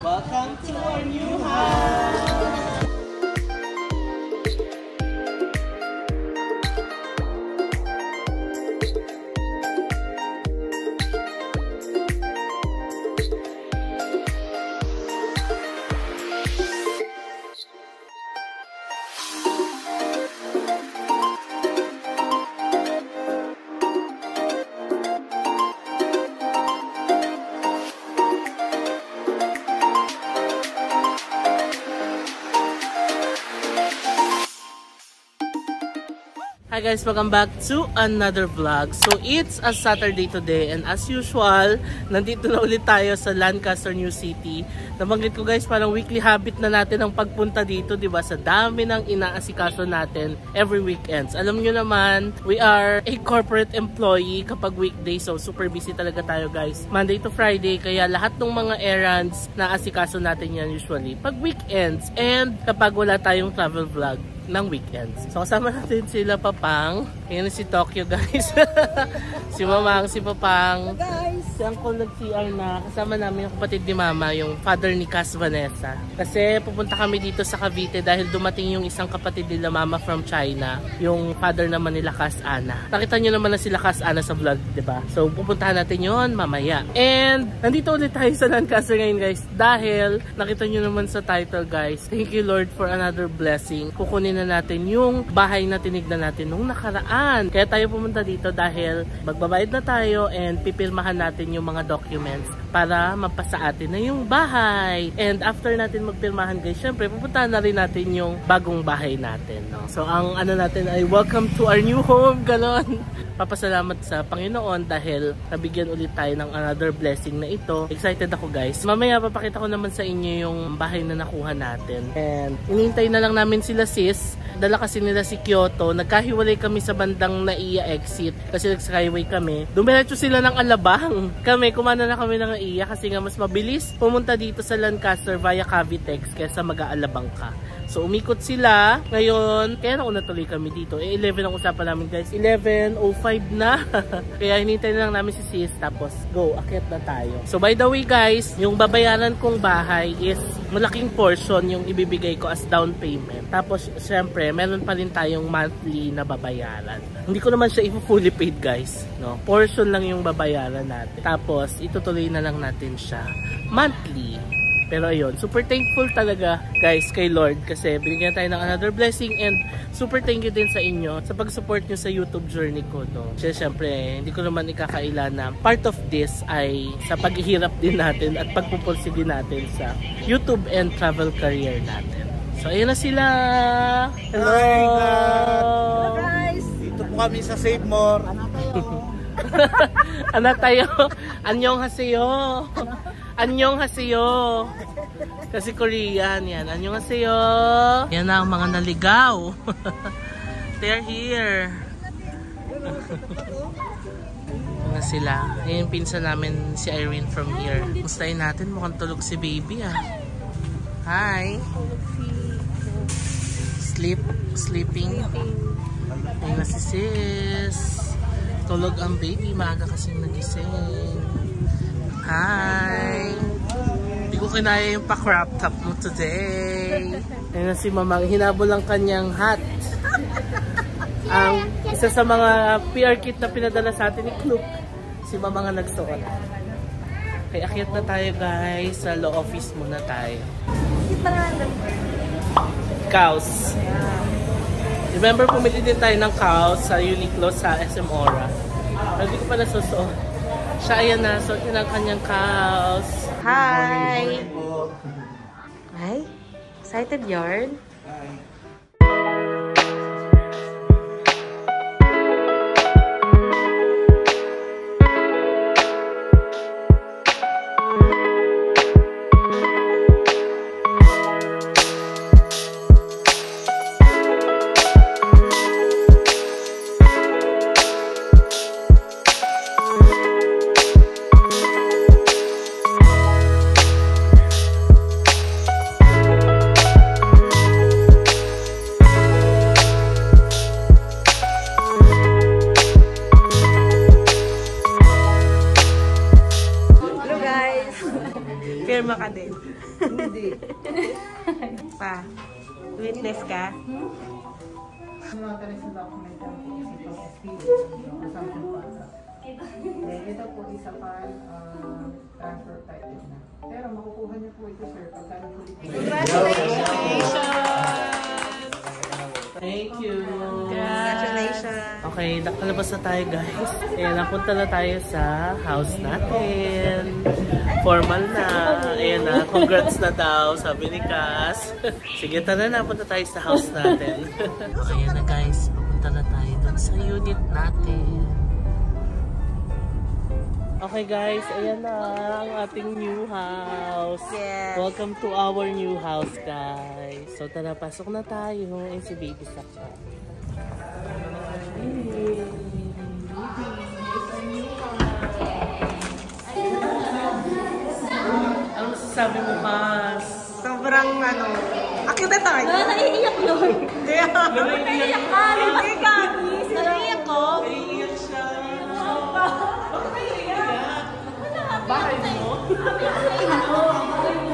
Welcome to our new house! Hi guys, welcome back to another vlog. So it's a Saturday today and as usual, nandito na ulit tayo sa Lancaster, New City. Nabanggit ko guys, parang weekly habit na natin ang pagpunta dito, 'di ba? Sa dami ng inaasikaso natin every weekends. Alam niyo naman, we are a corporate employee kapag weekday, so super busy talaga tayo guys. Monday to Friday, kaya lahat ng mga errands na asikaso natin yan usually pag weekends and kapag wala tayong travel vlog ng weekends. So kasama natin sila Papang. Ayan si Tokyo guys. Si Mamang, si Papang. Guys, si Uncle nag-CR na. Kasama namin yung kapatid ni Mama, yung father ni Cass Vanessa. Kasi pupunta kami dito sa Cavite dahil dumating yung isang kapatid nila Mama from China. Yung father naman nila Cass Ana. Nakita nyo naman na sila Cass Ana sa vlog, diba? So pupuntahan natin yon mamaya. And nandito ulit tayo sa Lancaster ngayon guys. Dahil nakita nyo naman sa title guys. Thank you Lord for another blessing. Kukunin na natin yung bahay na tinignan natin nung nakaraan. Kaya tayo pumunta dito dahil magbabayad na tayo and pipirmahan natin yung mga documents para mapasa atin na yung bahay. And after natin magpirmahan guys, syempre pupuntahan na rin natin yung bagong bahay natin. No? So ang ano natin ay welcome to our new home. Ganon. Papasalamat sa Panginoon dahil nabigyan ulit tayo ng another blessing na ito. Excited ako guys. Mamaya papakita ko naman sa inyo yung bahay na nakuha natin. And inintay na lang namin sila sis. Dala kasi nila si Kyoto. Nagkahiwalay kami sa bandang Naiya exit kasi nag-skyway kami. Dumiretso sila ng Alabang. Kami, kumana na kami ng Naiya kasi nga mas mabilis pumunta dito sa Lancaster via Cavitex kaysa mag-aalabang ka. So umikot sila ngayon. Kaya nauna tuloy kami dito. 11 ang usapan namin guys. 11:05 na. Kaya hinintay na lang namin si sis. Tapos go, akyat na tayo. So by the way guys, yung babayaran kong bahay is malaking portion yung ibibigay ko as down payment. Tapos syempre, meron pa rin tayong monthly na babayaran. Hindi ko naman siya i-fully paid guys. No? Portion lang yung babayaran natin. Tapos itutuloy na lang natin siya monthly. Pero ayun, super thankful talaga guys kay Lord kasi binigyan tayo ng another blessing and super thank you din sa inyo sa pag-support nyo sa YouTube journey ko. No? Kasi syempre, hindi ko naman ikakaila na part of this ay sa paghihirap din natin at pagpupulsi din natin sa YouTube and travel career natin. So ayun na sila! Hello! hello guys! Dito po kami sa Save More. Ano tayo? Annyeong haseyo! Annyeong haseyo! Kasi Korean yan. Annyeong haseyo! Yan na ang mga naligaw. They're here. Yan sila. Yan yung pinsan namin si Irene from here. Mustahin natin. Mukhang tulog si baby ah. Hi! Sleeping. Yan na si sis. Tulog ang baby. Maaga kasing nagising. Hi! Hindi ko kinaya yung pa-crop top mo today. Ayun na si Mamang. Hinabol ang kanyang hat. Ang isa sa mga PR kit na pinadala sa atin ni Kloop. Si Mamang ang nagsuot. Kaya akyat na tayo guys. Sa law office muna tayo. Cows. Remember, pumili din tayo ng cows sa Uniqlo sa SM Aura. Hindi ko pa nasusuot. Siya ayan na, suot niya ng kanyang cows. Hi! Hi? Excited yarn? Hi. Hindi. Pa, witness ka? Ito po isa pa transfer type na. Pero makukuha niyo po ito, sir, pagka nag-ulit. Congratulations! Thank you. Congratulations! Okay, nakalabas na tayo guys. Ayan, napunta na tayo sa house natin. Formal na. Ayan na, congrats na daw, sabi ni Cass. Sige, tara na, punta tayo sa house natin. Ayan na guys, pupunta na tayo dun sa unit natin. Okay guys, ayan na ang ating new house. Yes. Welcome to our new house guys. So tara, pasok na tayo. Ayan si baby Saka. Ano masasabi mo, Cass? Sobrang akit na tayo. Naiiyak yun. Naiiyak ka. Naiiyak ka. Naiiyak ko. Naiiyak siya. Bahay mo?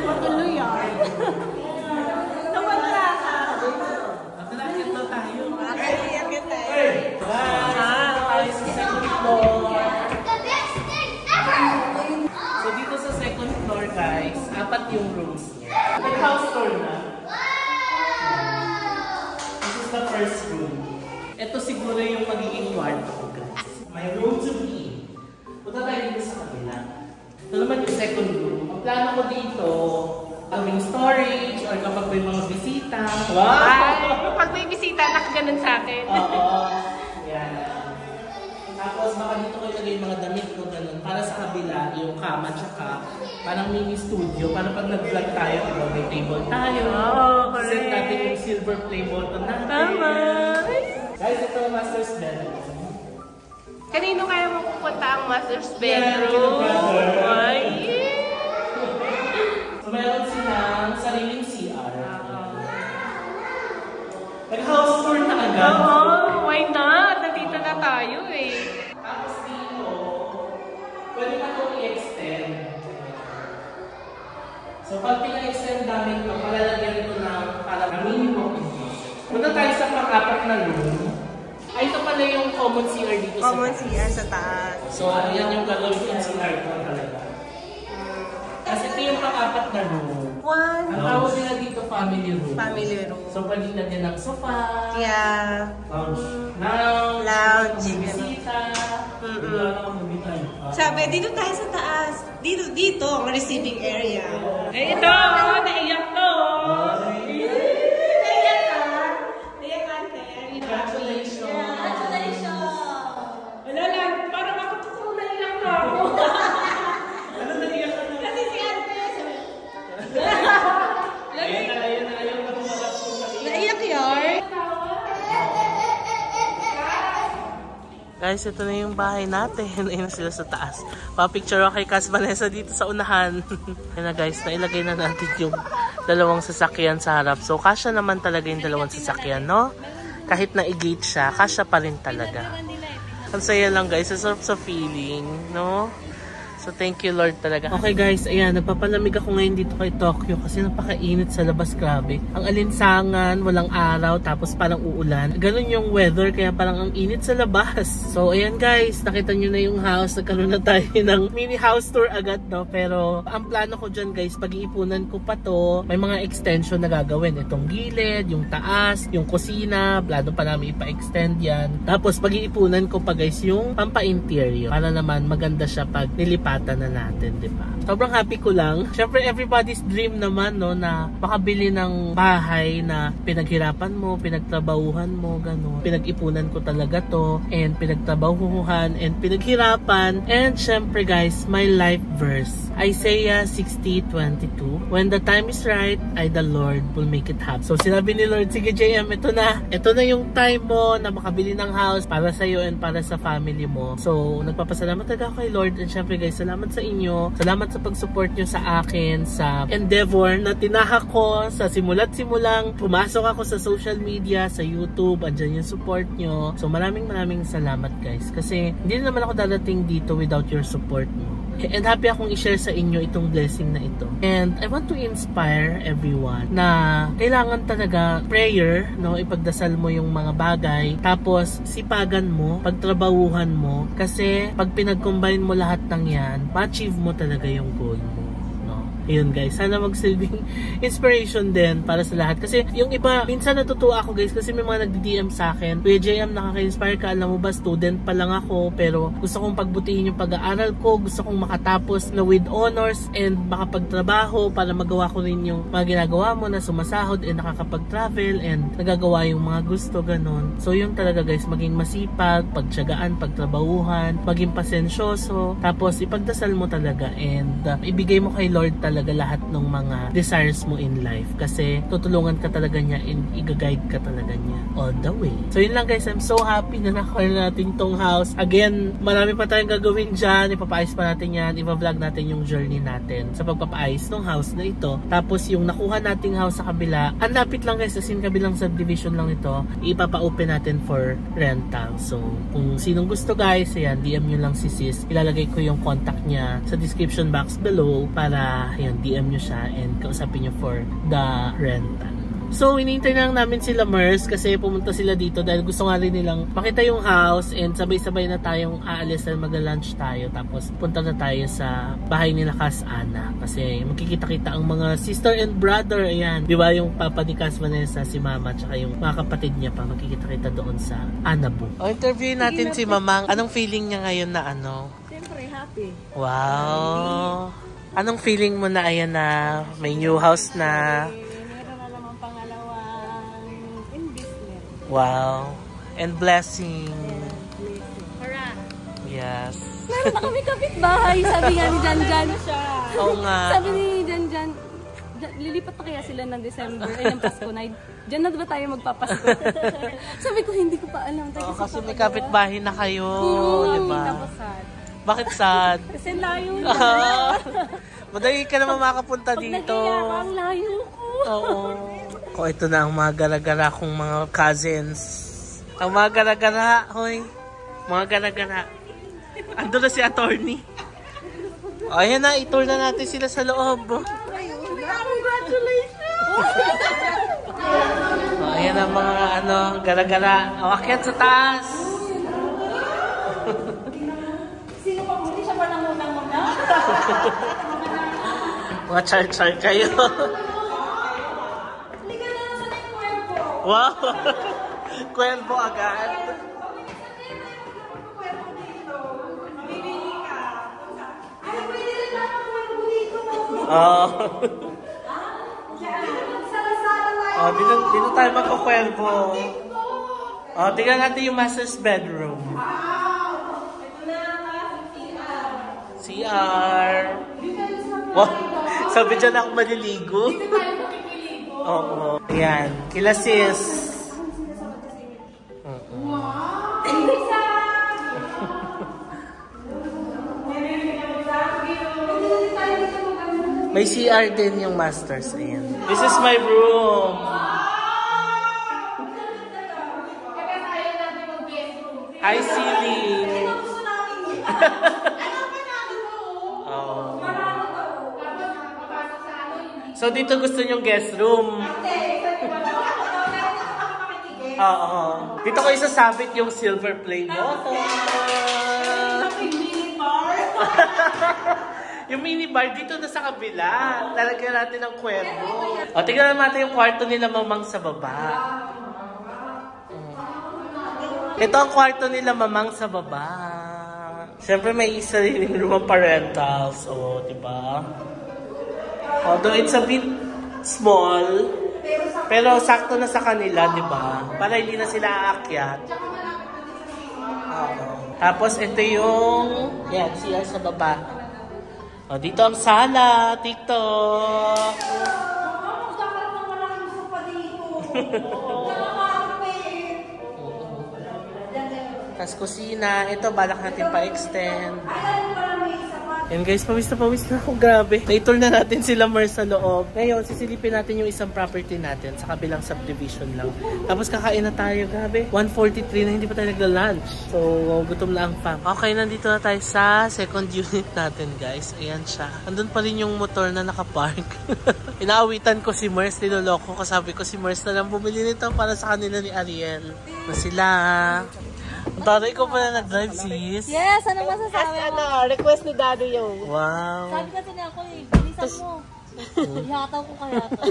Patuloy yan. Nawala ka. Nakakit na tayo. Akit tayo. Tayo sa second floor. So dito sa second floor guys, 4 yung rooms niya. May house tour na. This is the first room. Ito siguro yung magiging kwarto ko guys. May room to be. Punta tayo dito sa kabila. Ito naman yung second room. Ang plano ko dito, gawing storage or kapag may mga bisita. Wow! Pag may bisita, nakaganon sa akin. Oo. Yan. Tapos baka dito ko ilagay yung mga damit ko ganun. Para sa kabila, yung kama tsaka parang mini studio. Para pag nag-vlog tayo, diba, may table tayo. Oo, correct. Set natin yung silver play button natin. Tama. Guys, ito ang master's bedroom. Kanino kaya mapupunta ang master's Yeah, bedroom? brother. Ay! So meron silang sariling CR. Nag-house tour na agad. Oo, why not? Nandito na tayo eh. Tapos dito, pwede na itong i-extend. So pag pina-extend namin ito, palalagyan ito ng parang minimum. Punta tayo sa pang-apat na room. Ay, ito pala yung common CR dito Common sa CR sa taas. So, yan yung gagawin yung CR ko talaga. Kasi ito yung pang-apat na room. One. Ang tawag nila dito, family room. Family room. So, pwede lagyan ng sofa, Yeah. lounge, Lounge. may bisita. Sabi, dito tayo sa taas. Dito, ang receiving area. Eh, ito! Naiyak to! Naiyak ka? Naiyak ka, ate? Congratulations! Wala lang, parang ako totoong naiyak na ako. Ano naiyak ka na? Kasi si ate. Ayun na, ayaw na tumalap po. Naiyak yun? Guys, ito na yung bahay natin. Ayun na sila sa taas. Pa-picture ako kay Cass Vanessa dito sa unahan. Ayun na guys, nailagay na natin yung dalawang sasakyan sa harap. So, kasya naman talaga yung dalawang sasakyan, no? Kahit na i-gate siya, kasya pa rin talaga. Ang saya lang guys, sa feeling, no? So, thank you Lord talaga. Okay guys, ayan, nagpapalamig ako ngayon dito kay Tokyo kasi napakainit sa labas, grabe. Ang alinsangan, walang araw, tapos parang uulan. Ganun yung weather, kaya parang ang init sa labas. So, ayan guys, nakita nyo na yung house. Nagkaroon na tayo ng mini house tour agad, no? Pero, ang plano ko dyan guys, pag-iipunan ko pa to, may mga extension na gagawin. Itong gilid, yung taas, yung kusina, plano pa namin ipa-extend yan. Tapos, pag-iipunan ko pa guys, yung pampa-interior. Para naman maganda siya pag nilipatan na natin, di ba? Sobrang happy ko lang. Siyempre, everybody's dream naman, no, na makabili ng bahay na pinaghirapan mo, pinagtrabahuhan mo, gano'n. Pinag-ipunan ko talaga to, and pinagtrabahuhan, and pinaghirapan. And siyempre, guys, my life verse. Isaiah 60:22. When the time is right, the Lord will make it happen. So, sinabi ni Lord, sige JM, ito na. Ito na yung time mo na makabili ng house para sa iyo and para sa family mo. So, nagpapasalamat talaga ako kay Lord. And syempre guys, salamat sa inyo. Salamat sa pag-support nyo sa akin, sa endeavor na tinahak ko sa simula't simulang pumasok ako sa social media, sa YouTube, andyan yung support nyo. So, maraming salamat guys. Kasi, hindi naman ako dadating dito without your support mo. And happy akong i-share sa inyo itong blessing na ito. And I want to inspire everyone na kailangan talaga prayer, no? Ipagdasal mo yung mga bagay. Tapos, sipagan mo, pagtrabahuhan mo. Kasi, pag pinag-combine mo lahat ng yan, ma-achieve mo talaga yung goal mo. Ayun guys, sana magsilbing inspiration din para sa lahat. Kasi yung iba, minsan natutuwa ako guys kasi may mga nagdi-DM sa akin, Kuya JM, nakaka-inspire ka, alam mo ba, student pa lang ako, pero gusto kong pagbutihin yung pag-aaral ko, gusto kong makatapos na with honors and makapagtrabaho para magawa ko rin yung mga ginagawa mo na sumasahod and nakakapag-travel and nagagawa yung mga gusto, ganun. So yun talaga guys, maging masipag, pagtiyagaan, pagtrabahuhan, maging pasensyoso, tapos ipagdasal mo talaga and ibigay mo kay Lord talaga lahat ng mga desires mo in life kasi tutulungan ka talaga niya and i-guide ka talaga niya all the way. So yun lang guys, I'm so happy na nakuha natin tong house. Again, marami pa tayong gagawin dyan, ipapaayos pa natin yan, ipa-vlog natin yung journey natin sa pagpapaayos ng house na ito. Tapos yung nakuha nating house sa kabila, ang lapit lang guys, as in kabilang subdivision lang ito, ipapa-open natin for rental. So kung sinong gusto guys, ayan, DM nyo lang si sis, ilalagay ko yung contact niya sa description box below para yun, DM nyo siya and kausapin nyo for the rental. So, hinihintay na lang namin sila Mers kasi pumunta sila dito dahil gusto nga rin nilang makita yung house and sabay-sabay na tayong aalis dahil mag-lunch tayo tapos punta na tayo sa bahay nila Cas Ana kasi makikita-kita ang mga sister and brother, ayan, di ba yung papa ni Cas Vanessa, si mama, tsaka yung mga kapatid niya pa, makikita-kita doon sa Anabu. O, interview natin si Mamang. Anong feeling niya ngayon na ano? Siyempre, happy. Wow! Anong feeling mo na ayan na may new house na? Meron na naman pangalawang investment. Wow! And blessing. Hurrah! Yes. Meron na kami kapitbahay. Sabi nga ni Janjan. Oo nga. Sabi ni Janjan, lilipat na kaya sila ng December, ay ng Pasko na. Diyan na ba tayo magpapasko? Sabi ko, hindi ko pa alam. Oo, kasi may kapitbahay na kayo, di ba? Tapos sad. Bakit sad? Kasi layo na. Madali ka naman makapunta dito. Pag nagkaya ang layo ko. Oo. O, ito na ang mga gara-gara kong mga cousins. Ang mga gara-gara, hoy. Mga gara-gara. Ando na si attorney. O, ayan na, itour na natin sila sa loob. Congratulations! O, ayan ang mga gara-gara. O, akyat sa taas. Sino pa muli siya pa nangunang-muna? Mga char-char kayo. Liga na sa yung kuwerpo. Wow! Kuwerpo agad. Oh. Oh, dito tayo magkukwelpo. Oh, tingnan natin yung master's bedroom. CR. Wow, sabi dyan ako maliligo. Oo. Ayan, kila sis. May CR din yung masters. Ayan. This is my room. High ceiling. Oh. So dito gusto nyong guest room. Oo. Dito ko isasabit yung silver play button. Yung minibar dito na sa kabila. Lalagyan natin ng kwebo. O, tignan natin yung kwarto nila Mamang sa baba. Ito ang kwarto nila Mamang sa baba. Siyempre may isa rin room of parentals. O, diba? Although it's a bit small, pero sakto na sa kanila, diba? Para hindi na sila aakyat. Tapos ito yung CR sa baba. O, dito ang sala, TikTok. Tapos kusina. Ito, balak natin pa-extend. And guys, pawis na ako. Grabe. Na-tour na natin sila Mars sa loob. Ngayon, sisilipin natin yung isang property natin sa kabilang subdivision lang. Tapos kakain na tayo. Grabe. 1:43 na hindi pa tayo nagla-lunch. So, gutom na ang fam. Okay, nandito na tayo sa second unit natin, guys. Ayan siya. Andun pa rin yung motor na nakapark. Inaawitan ko si Mars. Niloloko ko. Sabi ko si Mars na lang bumili nito para sa kanila ni Ariel. Na sila. Tara, ikaw pala nag-drive, sis. Yes, ano masasabi mo? Request ni Daddy yung. Wow. Sabi kasi niya ako bilisan mo. Ihataw ko kaya to.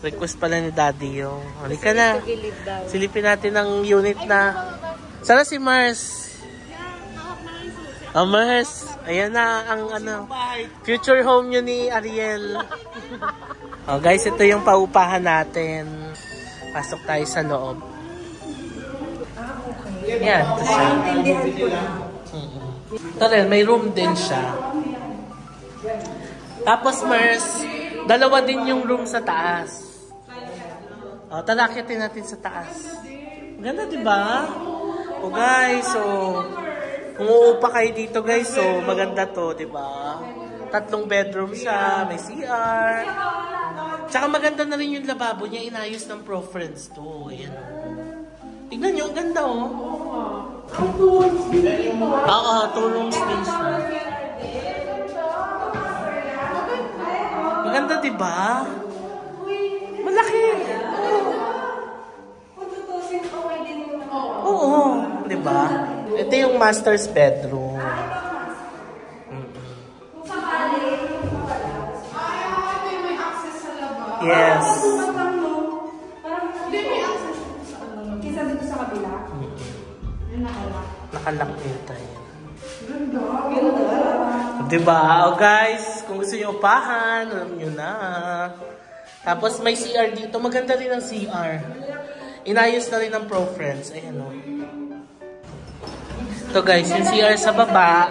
Request pala ni Daddy yung. Halika na. Silipin natin ang unit na. Sana si Mars. Oh, Mars. Ayan na ang future home yun ni Ariel. Oh, guys, ito yung paupahan natin. Pasok tayo sa loob. Yan, ito siya. Ito rin, may room din siya. Tapos, Mars, dalawa din yung room sa taas. O, talakitin natin sa taas. Ganda, diba? O, guys, so, kung uupa kayo dito, guys, so, maganda to, diba? 3 bedroom siya, may CR. Tsaka maganda na rin yung lababo niya, inayos ng Pro Friends to. Ayan. Tignan nyo, ang ganda, oh. Oo, 2 rooms din siya. Maganda, diba? Malaki. Oo, diba? Ito yung master's bedroom. Yes. Nakalak din tayo. Diba? O guys, kung gusto nyo upahan, alam nyo na. Tapos may CR dito. Maganda rin ang CR. Inayos na rin ng Pro Friends. Ayan o. Ito guys, yung CR sa baba,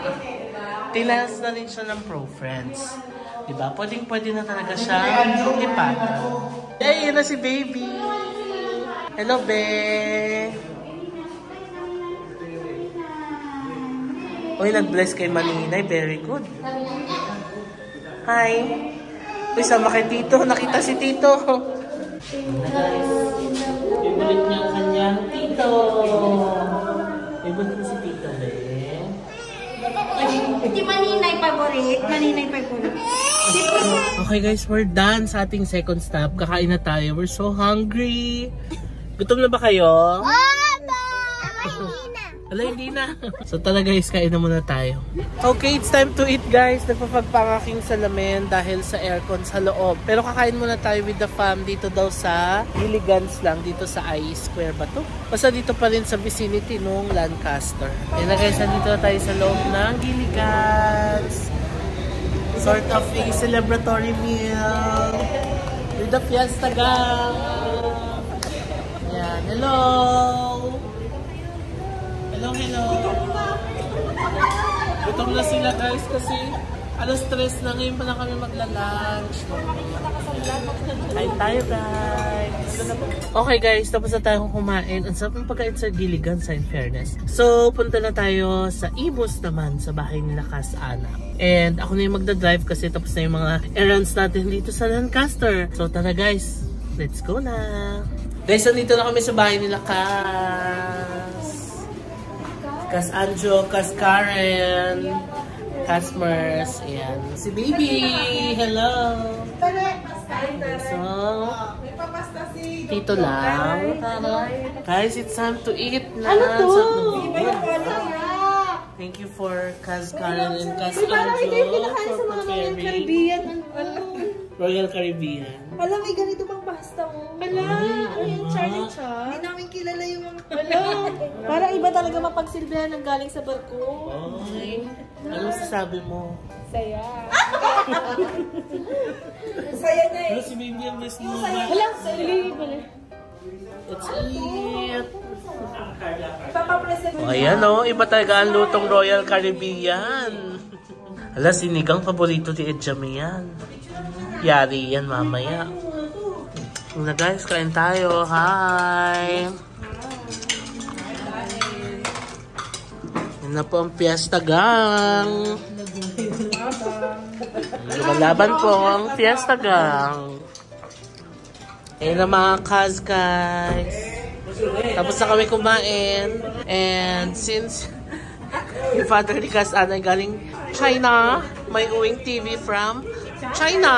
tinayos na rin siya ng Pro Friends. Diba? Pwede na talaga siya lipatan. Hey, yun na si baby. Hello, be. Uy, nag-bless kay Maninay. Very good. Hi. Uy, sama kay Tito. Nakita si Tito. Guys, ibulit niya ang kanyang Tito. Ibulit mo si Tito, be. Si Maninay favorite. Maninay favorite. Okay guys, we're done sa ating second stop. Kakain na tayo. We're so hungry. Gutom na ba kayo? Wala, hindi na. So tara guys, kain na muna tayo. Okay, it's time to eat guys. Nagpapagpa ang aking salamin dahil sa aircon sa loob. Pero kakain muna tayo with the fam dito daw sa Gilligan's lang. Dito sa I Square ba to? Basta dito pa rin sa vicinity nung Lancaster. Ayun na guys, nandito na tayo sa loob ng Gilligan's. Sort of a celebratory meal with the Fiesta gang. Ayan, hello! Hello. Gutom na sila guys kasi alas 3 na ngayon pa na kami magla-lunch. Kain tayo guys. Okay guys, tapos na tayo kumain. Ang sarap ng pagkain sa Gilligan's in fairness. So, punta na tayo sa Imus naman sa bahay nila Kas Ana. And ako na yung magdadrive kasi tapos na yung mga errands natin dito sa Lancaster. So, tara guys. Let's go na. Guys, nandito na kami sa bahay nila Kas Anjo, Kas Karen, Kas Mars, ayan. Si Baby, hello! So, Tito lang. Guys, it's time to eat na. Ano to? Thank you for Kas Karen and Kas Anjo for preparing Royal Caribbean. Alam, may ganito pang pasta mo. Wala, ano yung Charlie Cha? Hindi namin kilala yung mga... Wala, parang iba talaga mapagsilbihan ng galing sa barko. Okay. Ano sasabi mo? Saya. Saya niya eh. Ano si Baby ang best mo? Wala, sa ili pala. Let's eat! Papapresent. Oh, ayan o, iba talaga ang lutong Royal Caribbean. Hala, sinigang paborito ni Edjame yan. Yari yan mamaya. Na guys, kain tayo. Hi! Yun Yan na po ang Fiesta Gang. Lumalaban po ang Fiesta Gang. Ayun na mga Kaz guys. Tapos na kami kumain. And since yung father ni Kaz Ana galing China, may uwing TV from China.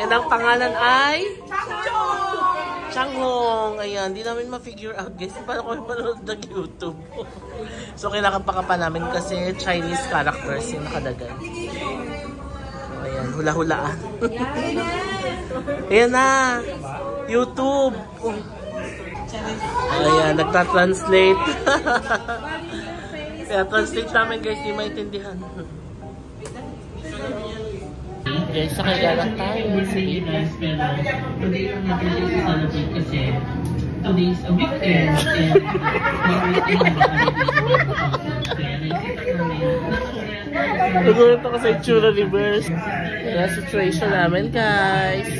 And ang pangalan ay Changhong. Ayan, di namin ma-figure out guys. Paano kami manood ng YouTube? So, kailangan pa namin kasi Chinese characters yung nakadagay. So, ayan, hula-hulaan. Ayan na! YouTube! Ayan, nagta-translate. Kaya translate namin guys, di maintindihan. Guys, sakay lang tayo sa Vegas, pero today ang natin i-celebrate kasi today is a weekend and may weekend na kaya naisipan namin nagulat ako sa itsura ni Burst. Kaya situation namin guys.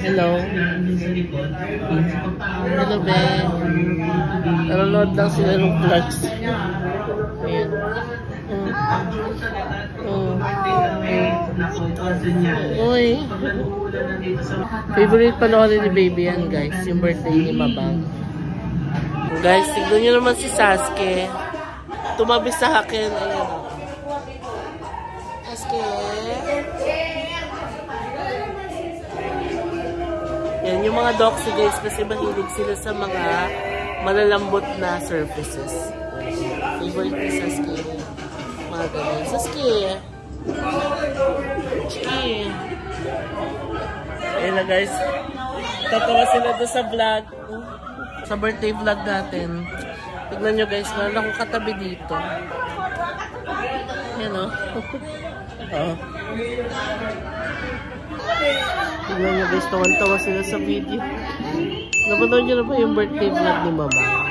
Hello. Hello Ben. Nanonood lang sila ng vlogs. Ayan. Uy. Favorite panoorin ni Baby yan guys, yung birthday ni Mabang. Guys, tignan nyo naman si Sasuke. Tumabi sa akin. Ayan. Sasuke. Yan, yung mga dogs guys kasi mahilig sila sa mga malalambot na surfaces. Favorite ni Sasuke. Mga ganyan. Sasuke. Chiki. Ayun na guys. Tatawa sila doon sa vlog. Sa birthday vlog natin. Tignan nyo guys. Meron akong katabi dito. Yan o. Oh. Tignan nyo guys. Tawan-tawa sila sa video. Napanood nyo na ba yung birthday vlog ni Mama?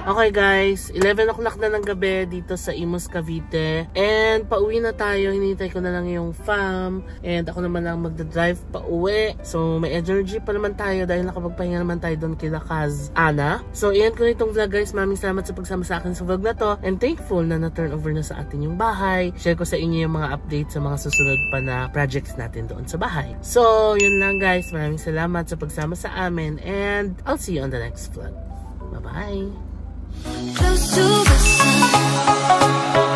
Okay guys, 11 o'clock na ng gabi dito sa Imus, Cavite. And pauwi na tayo, hinihintay ko na lang yung fam. And ako naman lang magdadrive pauwi. So may energy pa naman tayo dahil nakapagpahinga naman tayo doon kila Kaz Ana. So iyan ko na itong vlog guys. Maraming salamat sa pagsama sa akin sa vlog na to. And thankful na na-turn over na sa atin yung bahay. Share ko sa inyo yung mga updates sa mga susunod pa na projects natin doon sa bahay. So yun lang guys, maraming salamat sa pagsama sa amin. And I'll see you on the next vlog. Bye-bye! Close to the sun.